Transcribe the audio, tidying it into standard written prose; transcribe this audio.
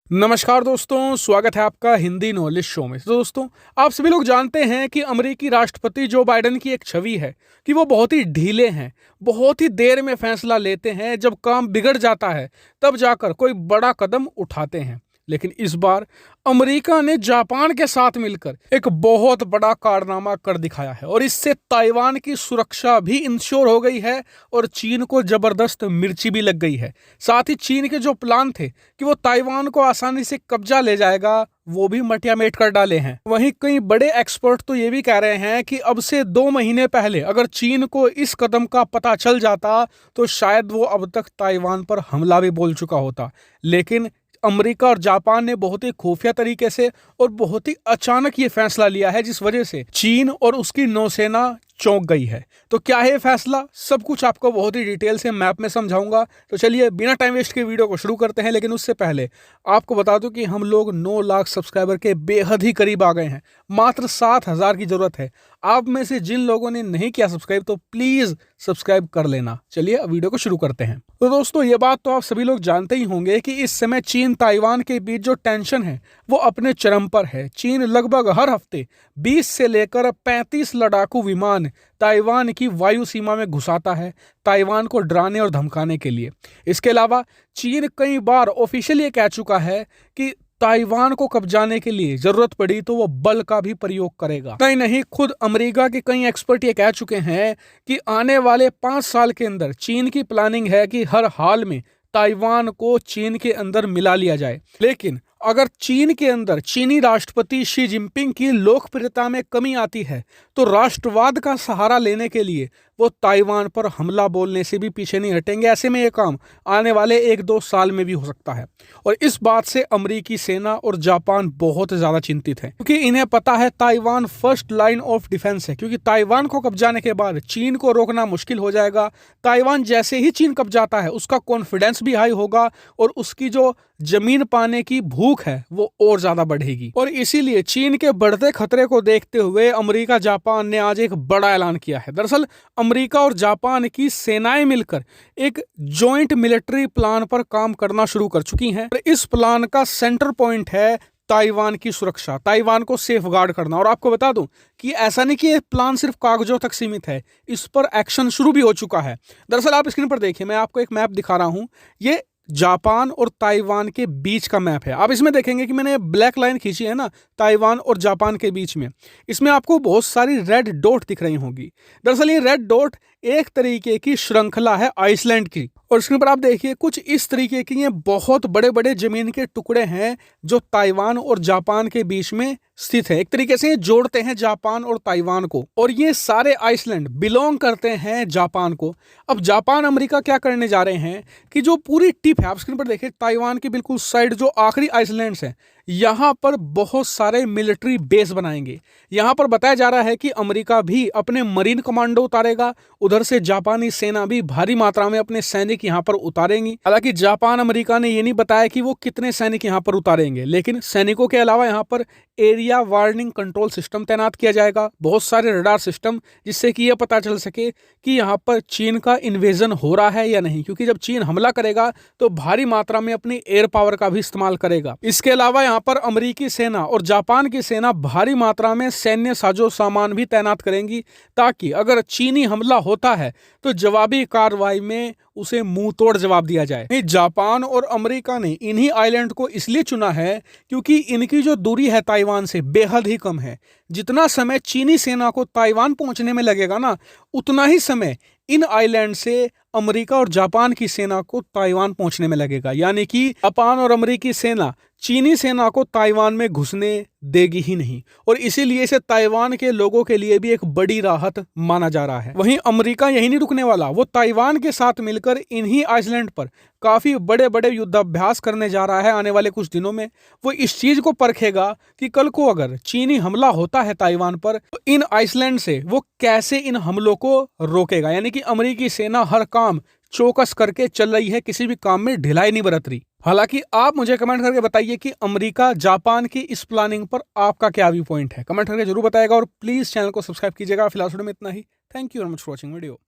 नमस्कार दोस्तों, स्वागत है आपका हिंदी नॉलेज शो में। तो दोस्तों, आप सभी लोग जानते हैं कि अमेरिकी राष्ट्रपति जो बाइडेन की एक छवि है कि वो बहुत ही ढीले हैं, बहुत ही देर में फैसला लेते हैं। जब काम बिगड़ जाता है तब जाकर कोई बड़ा कदम उठाते हैं। लेकिन इस बार अमेरिका ने जापान के साथ मिलकर एक बहुत बड़ा कारनामा कर दिखाया है और इससे ताइवान की सुरक्षा भी इंश्योर हो गई है और चीन को जबरदस्त मिर्ची भी लग गई है। साथ ही चीन के जो प्लान थे कि वो ताइवान को आसानी से कब्जा ले जाएगा, वो भी मटिया मेट कर डाले हैं। वहीं कई बड़े एक्सपर्ट तो ये भी कह रहे हैं कि अब से 2 महीने पहले अगर चीन को इस कदम का पता चल जाता तो शायद वो अब तक ताइवान पर हमला भी बोल चुका होता। लेकिन अमेरिका और जापान ने बहुत ही खुफिया तरीके से और बहुत ही अचानक ये फैसला लिया है, जिस वजह से चीन और उसकी नौसेना चौंक गई है। तो क्या है फैसला, सब कुछ आपको बहुत ही डिटेल से मैप में समझाऊंगा। तो चलिए बिना टाइम वेस्ट के वीडियो को शुरू करते हैं। लेकिन उससे पहले आपको बता दूं कि हम लोग 9 लाख सब्सक्राइबर के बेहद ही करीब आ गए हैं। मात्र 7,000 की जरूरत है। आप में से जिन लोगों ने नहीं किया सब्सक्राइब तो प्लीज सब्सक्राइब कर लेना। चलिए अब वीडियो को शुरू करते हैं। तो दोस्तों, ये बात तो आप सभी लोग जानते ही होंगे कि इस समय चीन ताइवान के बीच जो टेंशन है वो अपने चरम पर है। चीन लगभग हर हफ्ते 20 से लेकर 35 लड़ाकू विमान ताइवान की वायु सीमा में घुसाता है, ताइवान को डराने और धमकाने के लिए। इसके अलावा चीन कई बार ऑफिशियली ये कह चुका है कि ताइवान को कब्जाने के लिए जरूरत पड़ी तो वो बल का भी प्रयोग करेगा। नहीं, खुद अमेरिका के कई एक्सपर्ट ये कह चुके हैं कि आने वाले 5 साल के अंदर चीन की प्लानिंग है कि हर हाल में ताइवान को चीन के अंदर मिला लिया जाए। लेकिन अगर चीन के अंदर चीनी राष्ट्रपति शी जिनपिंग की लोकप्रियता में कमी आती है तो राष्ट्रवाद का सहारा लेने के लिए वो ताइवान पर हमला बोलने से भी पीछे नहीं हटेंगे। ऐसे में ये काम आने वाले 1-2 साल में भी हो सकता है और इस बात से अमेरिकी सेना और जापान बहुत ज्यादा चिंतित है, क्योंकि इन्हें पता है Taiwan first line of defence है। क्योंकि ताइवान को कब्जाने के बाद चीन को रोकना मुश्किल हो जाएगा। ताइवान जैसे ही चीन कब्जाता है उसका कॉन्फिडेंस भी हाई होगा और उसकी जो जमीन पाने की भूख है वो और ज्यादा बढ़ेगी। और इसीलिए चीन के बढ़ते खतरे को देखते हुए अमेरिका जापान ने आज एक बड़ा ऐलान किया है। दरअसल अमेरिका और जापान की सेनाएं मिलकर एक जॉइंट मिलिट्री प्लान पर काम करना शुरू कर चुकी हैं और इस प्लान का सेंटर पॉइंट है ताइवान की सुरक्षा, ताइवान को सेफ गार्ड करना। और आपको बता दूं कि ऐसा नहीं कि ये प्लान सिर्फ कागजों तक सीमित है, इस पर एक्शन शुरू भी हो चुका है। दरअसल आप स्क्रीन पर देखिए, मैं आपको एक मैप दिखा रहा हूं। ये जापान और ताइवान के बीच का मैप है। आप इसमें देखेंगे कि मैंने ब्लैक लाइन खींची है ना ताइवान और जापान के बीच में। इसमें आपको बहुत सारी रेड डॉट दिख रही होंगी। दरअसल ये रेड डॉट एक तरीके की श्रृंखला है आइसलैंड की। और स्क्रीन पर आप देखिए कुछ इस तरीके की ये बहुत बड़े बड़े जमीन के टुकड़े हैं जो ताइवान और जापान के बीच में स्थित है। एक तरीके से ये जोड़ते हैं जापान और ताइवान को और ये सारे आइसलैंड बिलोंग करते हैं जापान को। अब जापान अमेरिका क्या करने जा रहे हैं कि जो पूरी टिप है, आप स्क्रीन पर देखिए ताइवान की बिल्कुल साइड जो आखिरी आइसलैंड्स हैं, यहाँ पर बहुत सारे मिलिट्री बेस बनाएंगे। यहाँ पर बताया जा रहा है कि अमेरिका भी अपने मरीन कमांडो उतारेगा, उधर से जापानी सेना भी भारी मात्रा में अपने सैनिक यहाँ पर उतारेंगी। हालांकि जापान अमेरिका ने ये नहीं बताया कि वो कितने सैनिक यहाँ पर उतारेंगे, लेकिन सैनिकों के अलावा यहाँ पर एरिया वार्निंग कंट्रोल सिस्टम तैनात किया जाएगा, बहुत सारे रडार सिस्टम, जिससे कि यह पता चल सके कि यहाँ पर चीन का इन्वेजन हो रहा है या नहीं। क्योंकि जब चीन हमला करेगा तो भारी मात्रा में अपनी एयर पावर का भी इस्तेमाल करेगा। इसके अलावा यहाँ पर अमेरिकी सेना और जापान की सेना भारी मात्रा में सैन्य साजो सामान भी तैनात करेंगी, ताकि अगर चीनी हमला होता है तो जवाबी कार्रवाई में उसे मुंह तोड़ जवाब दिया जाए। जापान और अमेरिका ने इन्हीं आइलैंड को इसलिए चुना है क्योंकि इनकी जो दूरी है ताइवान से बेहद ही कम है। जितना समय चीनी सेना को ताइवान पहुंचने में लगेगा ना, उतना ही समय इन आइलैंड से अमेरिका और जापान की सेना को ताइवान पहुंचने में लगेगा। यानी कि जापान और अमेरिकी सेना चीनी सेना को ताइवान में घुसने देगी ही नहीं और इसीलिए इसे ताइवान के लोगों के लिए भी एक बड़ी राहत माना जा रहा है। वहीं अमेरिका यही नहीं रुकने वाला, वो ताइवान के साथ मिलकर इन्हीं आइसलैंड पर काफी बड़े बड़े युद्धाभ्यास करने जा रहा है। आने वाले कुछ दिनों में वो इस चीज को परखेगा कि कल को अगर चीनी हमला होता है ताइवान पर तो इन आइसलैंड से वो कैसे इन हमलों को रोकेगा। यानी कि अमेरिकी सेना हर काम चौकस करके चल रही है, किसी भी काम में ढिलाई नहीं बरत रही। हालांकि आप मुझे कमेंट करके बताइए कि अमेरिका जापान की इस प्लानिंग पर आपका क्या व्यू पॉइंट है। कमेंट करके जरूर बताएगा और प्लीज चैनल को सब्सक्राइब कीजिएगा। फिलहाल वीडियो में इतना ही। Thank you very much for watching video.